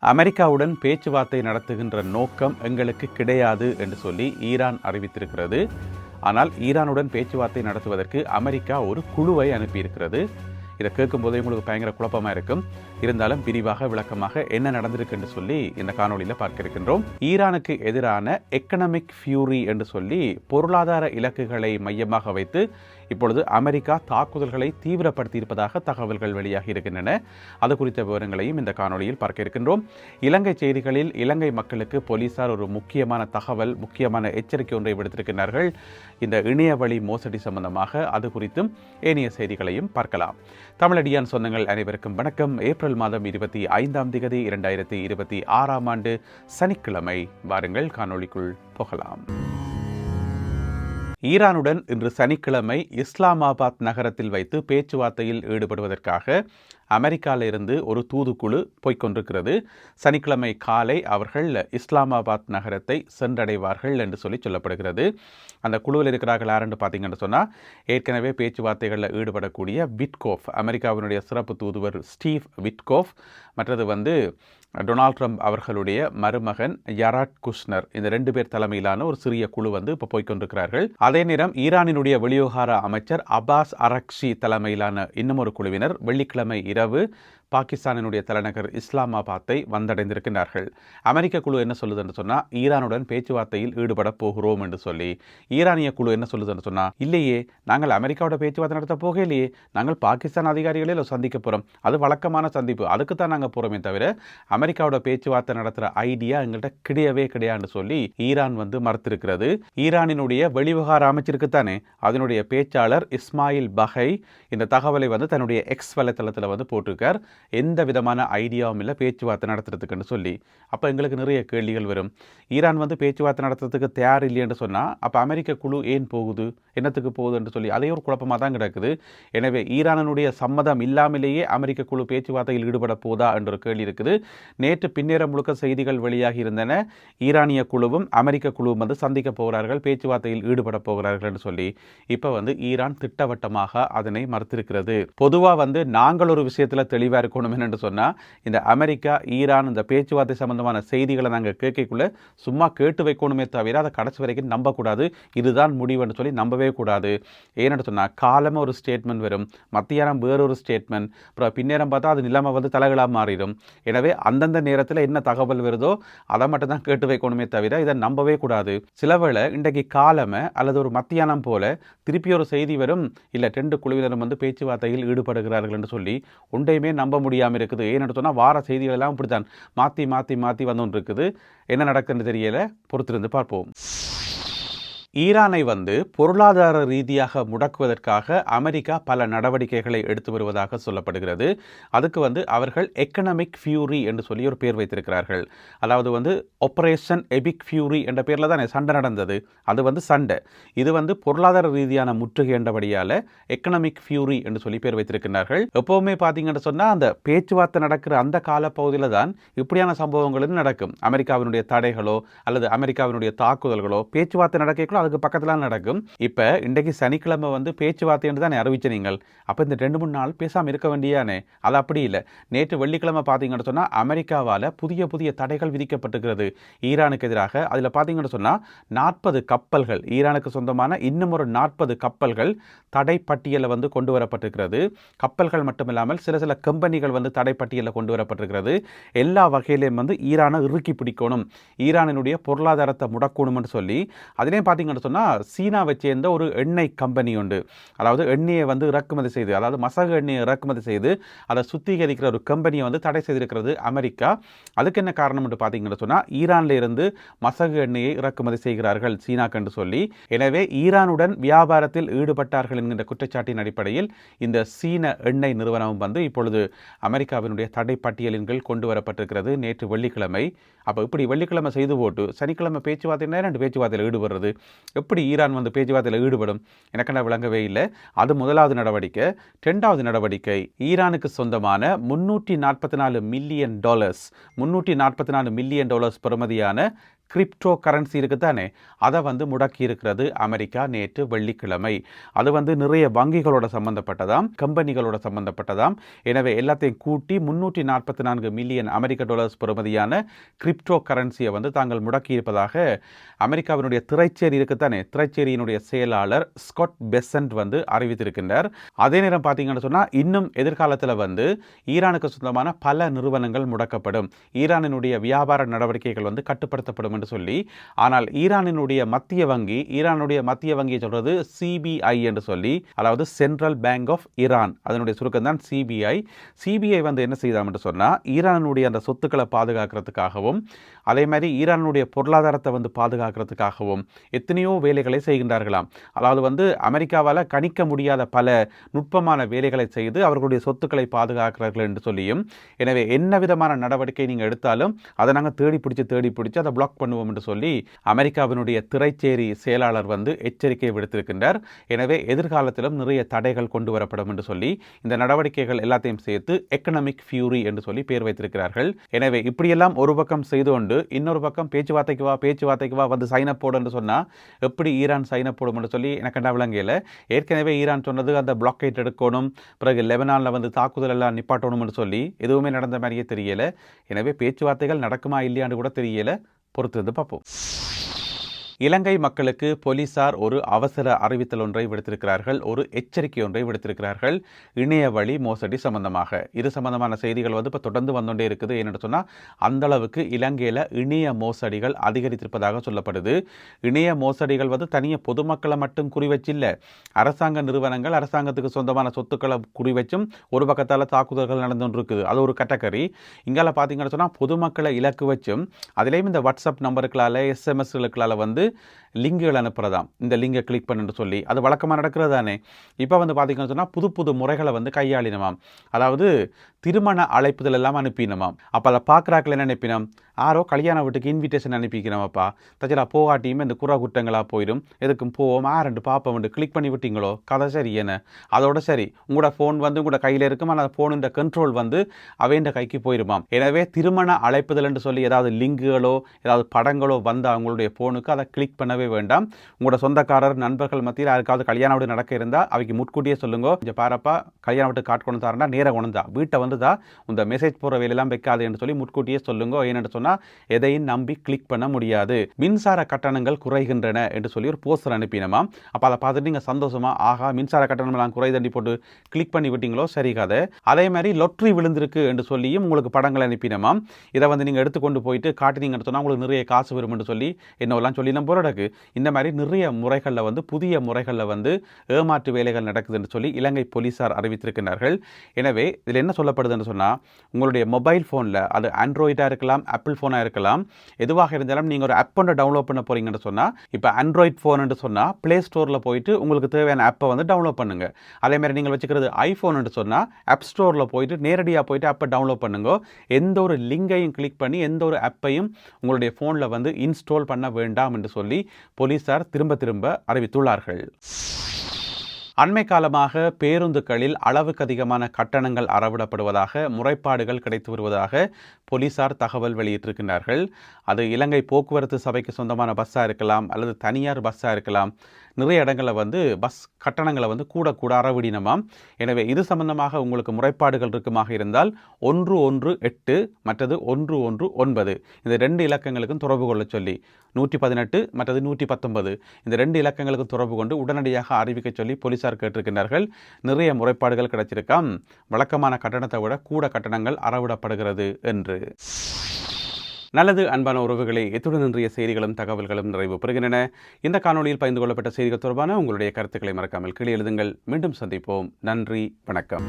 அமெரிக்காவுடன் பேச்சுவார்த்தை நடத்துகின்ற நோக்கம் எங்களுக்கு கிடையாது என்று சொல்லி ஈரான் அறிவித்திருக்கிறது. ஆனால் ஈரானுடன் பேச்சுவார்த்தை நடத்துவதற்கு அமெரிக்கா ஒரு குழுவை அனுப்பியிருக்கிறது. இதை கேட்கும் போதே உங்களுக்கு பயங்கர குழப்பமாக இருக்கும். இருந்தாலும் விரிவாக விளக்கமாக என்ன நடந்திருக்கு என்று சொல்லி இந்த காணொலியில் பார்க்க இருக்கின்றோம். ஈரானுக்கு எதிரான எக்கனாமிக் ஃபியூரி என்று சொல்லி பொருளாதார இலக்குகளை மையமாக வைத்து இப்பொழுது அமெரிக்கா தாக்குதல்களை தீவிரப்படுத்தி இருப்பதாக தகவல்கள் வெளியாகி இருக்கின்றன. அது குறித்த விவரங்களையும் இந்த காணொலியில் பார்க்க இருக்கின்றோம். இலங்கை செய்திகளில் இலங்கை மக்களுக்கு போலீசார் ஒரு முக்கியமான எச்சரிக்கை ஒன்றை விடுத்திருக்கிறார்கள். இந்த இணையவழி மோசடி சம்பந்தமாக அது குறித்தும் ஏனைய செய்திகளையும் பார்க்கலாம். தமிழடியான் சொந்தங்கள் அனைவருக்கும் வணக்கம். ஏப்ரல் மாதம் 25ஆம் தேதி 2026ஆம் ஆண்டு சனிக்கிழமை. வாருங்கள் காணொலிக்குள் போகலாம். ஈரானுடன் இன்று சனிக்கிழமை இஸ்லாமாபாத் நகரத்தில் வைத்து பேச்சுவார்த்தையில் ஈடுபடுவதற்காக அமெரிக்காவிலிருந்து ஒரு தூதுக்குழு போய்கொண்டிருக்கிறது. சனிக்கிழமை காலை அவர்கள் இஸ்லாமாபாத் நகரத்தை சென்றடைவார்கள் என்று சொல்லப்படுகிறது. அந்த குழுவில் இருக்கிறார்கள் யாருன்னு பார்த்தீங்கன்னு சொன்னால், ஏற்கனவே பேச்சுவார்த்தைகளில் ஈடுபடக்கூடிய விட்கோஃப், அமெரிக்காவினுடைய சிறப்பு தூதுவர் ஸ்டீவ் விட்கோஃப், மற்றது டொனால்ட் ட்ரம்ப் அவர்களுடைய மருமகன் யராட் குஷ்னர், இந்த 2 பேர் தலைமையிலான ஒரு சிறிய குழு இப்போ போய்கொண்டிருக்கிறார்கள். அதே நேரம் ஈரானினுடைய வெளிவிவகார அமைச்சர் அப்பாஸ் அரக்ஷி தலைமையிலான இன்னும் ஒரு குழுவினர் வெள்ளிக்கிழமை இரவு பாகிஸ்தானினுடைய தலைநகர் இஸ்லாமாபாத்தை வந்தடைந்திருக்கிறார்கள். அமெரிக்க குழு என்ன சொல்லுதுன்னு சொன்னால், ஈரானுடன் பேச்சுவார்த்தையில் ஈடுபட போகிறோம் என்று சொல்லி. ஈரானிய குழு என்ன சொல்லுதுன்னு சொன்னால், இல்லையே, நாங்கள் அமெரிக்காவோட பேச்சுவார்த்தை நடத்த போகலையே, நாங்கள் பாகிஸ்தான் அதிகாரிகளே சந்திக்க போகிறோம், அது வழக்கமான சந்திப்பு, அதுக்கு தான் நாங்கள் போகிறோமே தவிர அமெரிக்காவோட பேச்சுவார்த்தை நடத்துகிற ஐடியா எங்கள்கிட்ட கிடையாதுன்னு சொல்லி ஈரான் மறுத்திருக்கிறது. ஈரானினுடைய வெளிவிவகார அமைச்சிருக்குத்தானே, அதனுடைய பேச்சாளர் இஸ்மாயில் பகை இந்த தகவலை தன்னுடைய எக்ஸ் வலைத்தளத்தில் போட்டிருக்கார். எந்த விதமான ஐடியாவும் இல்லை பேச்சுவார்த்தை நடத்துறதுக்குன்னு சொல்லி. அப்போ எங்களுக்கு நிறைய கேள்விகள் வரும். ஈரான் பேச்சுவார்த்தை நடத்துறதுக்கு தயார் இல்லைன்னு சொன்னால் அப்போ அமெரிக்க குழு ஏன் போகுது, என்னத்துக்கு போகுதுன்னு சொல்லி அதே ஒரு குழப்பமாக தான் கிடக்குது. எனவே ஈரானுடைய சம்மதம் இல்லாமலேயே அமெரிக்க குழு பேச்சுவார்த்தையில் ஈடுபட போதா என்ற ஒரு கேள்வி இருக்குது. நேற்று பின்னேரம் முழுக்க செய்திகள் வெளியாகி இருந்தன. ஈரானிய குழுவும் அமெரிக்க குழுவும் சந்திக்க போகிறார்கள், பேச்சுவார்த்தையில் ஈடுபட போகிறார்கள் என்று சொல்லி. இப்போ ஈரான் திட்டவட்டமாக அதனை மறுத்திருக்கிறது. பொதுவாக நாங்கள் ஒரு விஷயத்தில் தெளிவாக இருக்கணும் என்று சொன்னால், இந்த அமெரிக்கா ஈரான் இந்த பேச்சுவார்த்தை சம்பந்தமான செய்திகளை நாங்கள் கேட்கக்குள்ள சும்மா கேட்டு வைக்கணுமே தவிர அதை கடைசி வரைக்கும் நம்பக்கூடாது. இதுதான் முடிவுன்னு சொல்லி நம்பவே கூடாது. ஏன்னு சொன்னால், காலமாக ஒரு ஸ்டேட்மெண்ட் வரும், மத்தியானம் வேறொரு ஸ்டேட்மெண்ட், அப்புறம் பின்னேரம் பார்த்தா அது நிலைமை தலைகளாக மாறிடும். எனவே அந்தந்த நேரத்தில் என்ன தகவல் வருதோ அதை மட்டும் தான் கேட்டு வைக்கணுமே தவிர இதை நம்பவே கூடாது. சிலவேளை இன்றைக்கு காலமை அல்லது ஒரு மத்தியானம் போல திருப்பி ஒரு செய்தி வரும், இல்லை 2 குழுவினரும் பேச்சுவார்த்தையில் ஈடுபடுகிறார்கள் என்று சொல்லி ஒன்றையுமே நம்ப முடியாமல் இருக்குது. ஏன்னு சொன்னால் வார செய்திகள் எல்லாம் இப்படித்தான் மாற்றி வந்துட்டு இருக்குது. என்ன நடக்குதுன்னு தெரியல, பொறுத்திருந்து பார்ப்போம். ஈரானை பொருளாதார ரீதியாக முடக்குவதற்காக அமெரிக்கா பல நடவடிக்கைகளை எடுத்து வருவதாக சொல்லப்படுகிறது. அதுக்கு அவர்கள் எக்கனாமிக் ஃபியூரி என்று சொல்லி ஒரு பேர் வைத்திருக்கிறார்கள். அதாவது ஆபரேஷன் எபிக் ஃபியூரி என்ற பேரில் தான் சண்டை நடந்தது. அது சண்டை, இது பொருளாதார ரீதியான முற்றுகை என்றபடியால் எக்கனாமிக் ஃபியூரி என்று சொல்லி பேர் வைத்திருக்கிறார்கள். எப்போவுமே பார்த்தீங்கன்னு சொன்னால், அந்த பேச்சுவார்த்தை நடக்கிற அந்த காலப்பகுதியில் தான் இப்படியான சம்பவங்களும் நடக்கும். அமெரிக்காவினுடைய தடைகளோ அல்லது அமெரிக்காவினுடைய தாக்குதல்களோ பேச்சுவார்த்தை நடக்க அதுக்கு பக்கத்தில் நடக்கும். இப்போ இன்றைக்கு சனிக்கிழமை பேச்சுவார்த்தை என்று தான் அறிவிச்ச நீங்கள். அப்போ இந்த 2-3 நாள் பேசாமல் இருக்க வேண்டியானே. அது அப்படி இல்லை. நேற்று வெள்ளிக்கிழமை பார்த்தீங்கன்னு சொன்னால், அமெரிக்காவால் புதிய தடைகள் விதிக்கப்பட்டிருக்கிறது ஈரானுக்கு எதிராக. அதில் பார்த்தீங்கன்னு சொன்னால் 40 கப்பல்கள், ஈரானுக்கு சொந்தமான இன்னும் ஒரு 40 கப்பல்கள் தடை பட்டியலில் கொண்டு வரப்பட்டிருக்கிறது. கப்பல்கள் மட்டுமில்லாமல் சில கம்பெனிகள் தடை பட்டியலில் கொண்டு வரப்பட்டிருக்கிறது. எல்லா வகையிலையும் ஈரானை இறுக்கி பிடிக்கணும், ஈரானினுடைய பொருளாதாரத்தை முடக்கணும்னு சொல்லி. அதிலே பார்த்தீங்கன்னு சொன்னால், சீனாவை சேர்ந்த ஒரு எண்ணெய் கம்பெனி உண்டு. அதாவது எண்ணெயை இறக்குமதி செய்து, அதாவது மசகு எண்ணெயை இறக்குமதி செய்து அதை சுத்திகரிக்கிற ஒரு கம்பெனியை தடை செய்திருக்கிறது அமெரிக்கா. அதுக்கு என்ன காரணம் என்று பார்த்தீங்கன்னு சொன்னால், ஈரானில் இருந்து மசகு எண்ணெயை இறக்குமதி செய்கிறார்கள் சீனாக்கு என்று சொல்லி. எனவே ஈரானுடன் வியாபாரத்தில் ஈடுபட்டார்கள் என்கின்ற குற்றச்சாட்டின் அடிப்படையில் இந்த சீன எண்ணெய் நிறுவனம் இப்பொழுது அமெரிக்காவினுடைய தடை பட்டியலின் கீழ் கொண்டு வரப்பட்டிருக்கிறது நேற்று வெள்ளிக்கிழமை. அப்போ இப்படி வெள்ளிக்கிழமை செய்து போட்டு சனிக்கிழமை பேச்சுவார்த்தை 2 பேச்சுவார்த்தையில் ஈடுபடுறது, எப்படி ஈரான் பேச்சுவார்த்தையில் ஈடுபடும்? எனக்கு விளங்கவே இல்லை. அது முதலாவது நடவடிக்கை. 2வது நடவடிக்கை, ஈரானுக்கு சொந்தமான $344 மில்லியன் பெறுமதியான கிரிப்டோ கரன்சி இருக்குதானே, அதை வந்து முடக்கி இருக்கிறது அமெரிக்கா நேற்று வெள்ளிக்கிழமை. அது வந்து நிறைய வங்கிகளோட சம்பந்தப்பட்டதாம், கம்பெனிகளோட சம்பந்தப்பட்டதாம். எனவே எல்லாத்தையும் கூட்டி 344 மில்லியன் அமெரிக்க டாலர்ஸ் பெறுமதியான கிரிப்டோ கரன்சியை வந்து தாங்கள் முடக்கி இருப்பதாக அமெரிக்காவினுடைய திரைச்சேரி இருக்குதானே, திரைச்சேரியினுடைய செயலாளர் ஸ்காட் பெசன்ட் வந்து அறிவித்திருக்கின்றார். அதே நேரம் பார்த்தீங்கன்னு சொன்னால் இன்னும் எதிர்காலத்தில் வந்து ஈரானுக்கு சொந்தமான பல நிறுவனங்கள் முடக்கப்படும், ஈரானினுடைய வியாபார நடவடிக்கைகள் வந்து கட்டுப்படுத்தப்படும் என்று சொல்லி. ஆனால் ஈரானுடைய மத்திய வங்கியை சொல்றது சிபிஐ என்று சொல்லி, அதாவது சென்ட்ரல் பேங்க் ஆஃப் ஈரான், அதனுடைய சுருக்கம் தான் சிபிஐ வந்து என்ன செய்தாம் என்று சொன்னால் ஈரானுடைய அந்த சொத்துக்களை பாதுகாக்கிறதுக்காகவும் அதே மாதிரி ஈரானுடைய பொருளாதாரத்தை வந்து பாதுகாக்கிறதுக்காகவும் எத்தனையோ வேலைகளை செய்கின்றார்களாம். அதாவது வந்து அமெரிக்காவால் கணிக்க முடியாத பல நுட்பமான வேலைகளை செய்து அவர்களுடைய சொத்துக்களை பாதுகாக்கிறார்கள் என்று சொல்லியும், எனவே என்ன விதமான நடவடிக்கை நீங்கள் எடுத்தாலும் அதை நாங்கள் தேடி பிடிச்சி அதை பிளாக் பண்ணுவோம் என்று சொல்லி அமெரிக்காவினுடைய திரைச்சேரி செயலாளர் வந்து எச்சரிக்கை விடுத்திருக்கின்றார். எனவே எதிர்காலத்திலும் நிறைய தடைகள் கொண்டு வரப்படும் என்று சொல்லி இந்த நடவடிக்கைகள் எல்லாத்தையும் சேர்த்து எக்கனாமிக் ஃபியூரி என்று சொல்லி பேர் வைத்திருக்கிறார்கள். எனவே இப்படியெல்லாம் ஒரு பக்கம் செய்து கொண்டு இன்னொரு பக்கம் பேச்சுவார்த்தைக்கு வா வந்து சைன் அப் போடு என்று சொன்னால் எப்படி ஈரான் சைன் அப் போடும் என்று சொல்லி எனக்கு விளங்கல. ஏற்கனவே ஈரான் சொன்னது அந்த பிளாக்கெட் எடுக்கணும், பிறகு லெபனானில் வந்து தாக்குதல் எல்லாம் நிப்பாட்டணும் என்று சொல்லி எதுவுமே நடந்த மாதிரியே தெரியல. எனவே பேச்சுவார்த்தைகள் நடக்குமா இல்லையான்னு கூட தெரியல, பொறுத்து பார்ப்போம். இலங்கை மக்களுக்கு போலீசார் ஒரு அவசர அறிவித்தல் ஒன்றை விடுத்திருக்கிறார்கள், ஒரு எச்சரிக்கை ஒன்றை விடுத்திருக்கிறார்கள். இணைய வழி மோசடி சம்பந்தமாக இது சம்பந்தமான செய்திகள் வந்து இப்போ தொடர்ந்து வந்துட்டே இருக்குது. என்னென்னு சொன்னால் அந்த அளவுக்கு இலங்கையில் இணைய மோசடிகள் அதிகரித்திருப்பதாக சொல்லப்படுது. இணைய மோசடிகள் வந்து தனியாக பொதுமக்களை மட்டும் குறிவச்சில்லை, அரசாங்க நிறுவனங்கள் அரசாங்கத்துக்கு சொந்தமான சொத்துக்களை குறிவச்சும் ஒரு பக்கத்தால் தாக்குதல்கள் நடந்து இருக்குது. அது ஒரு கேட்டகரி. இங்கால பார்த்தீங்கன்னு சொன்னால் பொதுமக்களை இலக்கு வச்சும் அதிலேயும் இந்த வாட்ஸ்அப் நம்பருக்களால் எஸ்எம்எஸ்களுக்களால் வந்து லிங்குகள் அனுப்புறதாம். இந்த லிங்கை கிளிக் பண்ணுன்னு சொல்லி அது வழக்கமாக நடக்கிறது தானே. இப்போ வந்து பார்த்தீங்கன்னு சொன்னால் புது முறைகளை வந்து கையாளினமாம். அதாவது திருமண அழைப்புதல் எல்லாம் அனுப்பினமாம். அப்போ அதை பார்க்குறாக்கள் என்ன அனுப்பினோம், யாரோ கல்யாண வீட்டுக்கு இன்விடேஷன் அனுப்பிக்கிறோமப்பா, தச்சலா போகாட்டியுமே இந்த குறை குற்றங்களாக போயிடும், எதுக்கும் போவோம் ரெண்டு பாப்பா வந்து கிளிக் பண்ணி விட்டீங்களோ, கதை சரி என்ன, அதோட சரி உங்களோட ஃபோன் வந்து உங்களோட கையில் இருக்கும், ஆனால் ஃபோனுன்ற கண்ட்ரோல் வந்து அவைன்ற கைக்கு போயிடுமாம். எனவே திருமண அழைப்புதல் என்று சொல்லி ஏதாவது லிங்குகளோ ஏதாவது படங்களோ வந்து அவங்களுடைய ஃபோனுக்கு அதை கிளிக் பண்ணவே வேண்டாம். உங்களோட சொந்தக்காரர் நண்பர்கள் மத்தியில் யாருக்காவது கல்யாண வீடு நடக்க இருந்தால் அவைக்கு முட்கூட்டியே சொல்லுங்க, இங்கே பாரப்பா கல்யாண வீட்டு காட்டு கொண்டு தரேன்னா நேராக கொண்டு வீட்டை வந்து தான் இந்த மெசேஜ் போகிற வேலையெல்லாம் வைக்காது என்று சொல்லி முட்கூட்டியே சொல்லுங்க. ஏன்னு சொன்னால் எதையும் நம்பி கிளிக் பண்ண முடியாது. மின்சார கட்டணங்கள் குறைகின்றன என்று சொல்லி ஒரு போஸ்டர் அனுப்பினமாம். அப்போ அதை பார்த்துட்டு நீங்கள் சந்தோஷமா ஆகா மின்சார கட்டணம் எல்லாம் குறை தண்டி போட்டு கிளிக் பண்ணி விட்டீங்களோ, சரி கதை. அதே மாதிரி லொட்ரி விழுந்திருக்கு என்று சொல்லியும் உங்களுக்கு படங்கள் அனுப்பினமாம். இதை வந்து நீங்கள் எடுத்துக்கொண்டு போயிட்டு காட்டினீங்கன்னு சொன்னால் உங்களுக்கு நிறைய காசு வரும் என்று சொல்லி என்னவெல்லாம் சொல்லி நம்ம போராடக்கு. இந்த மாதிரி நிறைய முறைகளில் வந்து புதிய முறைகளில் வந்து ஏமாற்று வேலைகள் நடக்குது என்று சொல்லி இலங்கை போலீசார் அறிவித்திருக்கிறார்கள். எனவே இதில் என்ன சொல்லப்படுதுன்னு சொன்னால் உங்களுடைய மொபைல் ஃபோனில் அது ஆண்ட்ராய்டாக இருக்கலாம், ஆப்பிள் ஃபோனாக இருக்கலாம், எதுவாக இருந்தாலும் நீங்கள் ஒரு ஆப் ஒன்று டவுன்லோட் பண்ண போகிறீங்கன்னு சொன்னால் இப்போ ஆண்ட்ராய்ட் ஃபோன் சொன்னால் ப்ளே ஸ்டோரில் போயிட்டு உங்களுக்கு தேவையான ஆப்பை வந்து டவுன்லோட் பண்ணுங்கள். அதேமாதிரி நீங்கள் வச்சுக்கிறது ஐஃபோன் சொன்னால் ஆப் ஸ்டோரில் போயிட்டு நேரடியாக போயிட்டு ஆப்பை டவுன்லோட் பண்ணுங்க. எந்த ஒரு லிங்கையும் கிளிக் பண்ணி எந்த ஒரு ஆப்பையும் உங்களுடைய ஃபோனில் வந்து இன்ஸ்டால் பண்ண வேண்டாம் என்று சொல்லி போலீசார் திரும்ப அறிவித்துள்ளார்கள். அண்மை காலமாக பேருந்துகளில் அளவுக்கு அதிகமான கட்டணங்கள் அறவிடப்படுவதாக முறைப்பாடுகள் கிடைத்து வருவதாக போலீசார் தகவல் வெளியிட்டிருக்கிறார்கள். அது இலங்கை போக்குவரத்து சபைக்கு சொந்தமான பஸ்ஸாக இருக்கலாம் அல்லது தனியார் பஸ்ஸாக இருக்கலாம். நிறைய இடங்களில் வந்து பஸ் கட்டணங்களை வந்து கூட அறவிடினமாம். எனவே இது சம்பந்தமாக உங்களுக்கு முறைப்பாடுகள் இருக்குமாக இருந்தால் 118 மற்றது 119 இந்த 2 இலக்கங்களுக்கும் தொடர்பு கொள்ள சொல்லி 118 மற்றது 119 இந்த 2 இலக்கங்களுக்கும் தொடர்பு கொண்டு உடனடியாக அறிவிக்க சொல்லி போலீசார் கேட்டிருக்கிறார்கள். நிறைய முறைப்பாடுகள் கிடைச்சிருக்காம். வழக்கமான கட்டணத்தை விட கூட கட்டணங்கள் அறவிடப்படுகிறது என்று. நல்லது அன்பான உறவுகளே, இத்துடன் இன்றைய செய்திகளும் தகவல்களும் நிறைவு பெறுகின்றன. இந்த காணொலியில் பகிர்ந்து கொள்ளப்பட்ட செய்திகள் தொடர்பான உங்களுடைய கருத்துக்களை மறக்காமல் கீழே எழுதுங்கள். மீண்டும் சந்திப்போம். நன்றி, வணக்கம்.